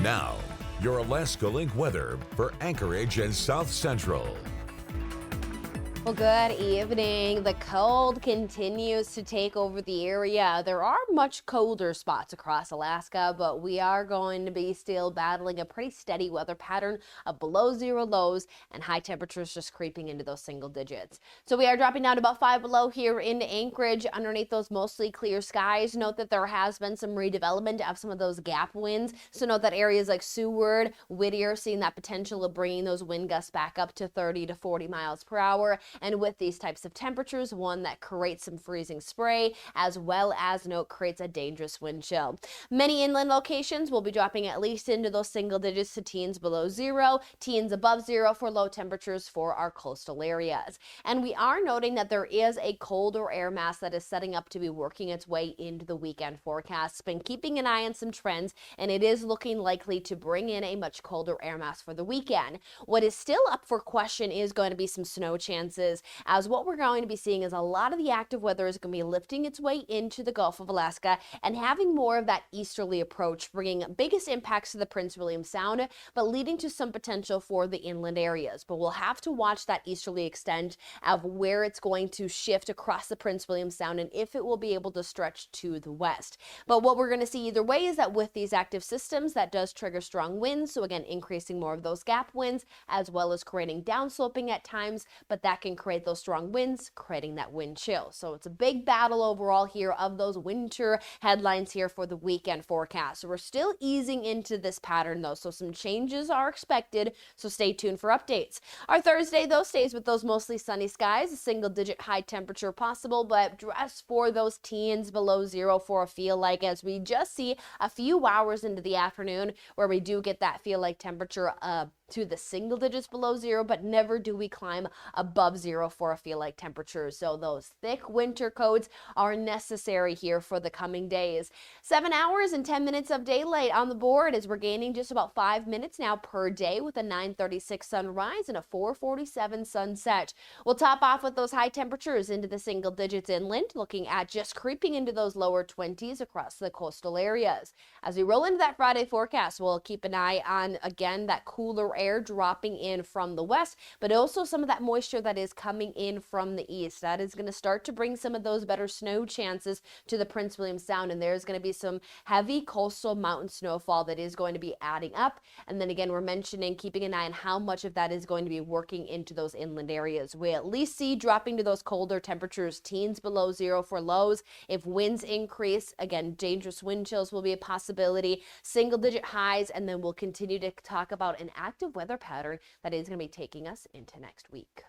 Now, your Alaska Link weather for Anchorage and South Central. Well, good evening. The cold continues to take over the area. There are much colder spots across Alaska, but we are going to be still battling a pretty steady weather pattern of below zero lows and high temperatures just creeping into those single digits. So we are dropping down to about 5 below here in Anchorage underneath those mostly clear skies. Note that there has been some redevelopment of some of those gap winds. So note that areas like Seward, Whittier, seeing that potential of bringing those wind gusts back up to 30 to 40 miles per hour. And with these types of temperatures, one that creates some freezing spray, as well as note creates a dangerous wind chill. Many inland locations will be dropping at least into those single digits to teens below zero, teens above zero for low temperatures for our coastal areas. And we are noting that there is a colder air mass that is setting up to be working its way into the weekend forecast. Been keeping an eye on some trends, and it is looking likely to bring in a much colder air mass for the weekend. What is still up for question is going to be some snow chances, as what we're going to be seeing is a lot of the active weather is going to be lifting its way into the Gulf of Alaska and having more of that easterly approach, bringing biggest impacts to the Prince William Sound, but leading to some potential for the inland areas. But we'll have to watch that easterly extent of where it's going to shift across the Prince William Sound and if it will be able to stretch to the west. But what we're going to see either way is that with these active systems, that does trigger strong winds. So again, increasing more of those gap winds, as well as creating downsloping at times, but that can create those strong winds, creating that wind chill. So it's a big battle overall here of those winter headlines here for the weekend forecast. So we're still easing into this pattern though, so some changes are expected, so stay tuned for updates. Our Thursday though stays with those mostly sunny skies, a single digit high temperature possible, but dress for those teens below zero for a feel like, as we just see a few hours into the afternoon where we do get that feel like temperature to the single digits below zero, but never do we climb above zero for a feel like temperature. So those thick winter coats are necessary here for the coming days. 7 hours and 10 minutes of daylight on the board as we're gaining just about 5 minutes now per day with a 9:36 sunrise and a 4:47 sunset. We'll top off with those high temperatures into the single digits inland, looking at just creeping into those lower 20s across the coastal areas. As we roll into that Friday forecast, we'll keep an eye on, again, that cooler air dropping in from the west, but also some of that moisture that is coming in from the east. That is going to start to bring some of those better snow chances to the Prince William Sound, and there's going to be some heavy coastal mountain snowfall that is going to be adding up. And then again, we're mentioning keeping an eye on how much of that is going to be working into those inland areas. We at least see dropping to those colder temperatures, teens below zero for lows. If winds increase, again, dangerous wind chills will be a possibility, single digit highs, and then we'll continue to talk about an active weather pattern that is going to be taking us into next week.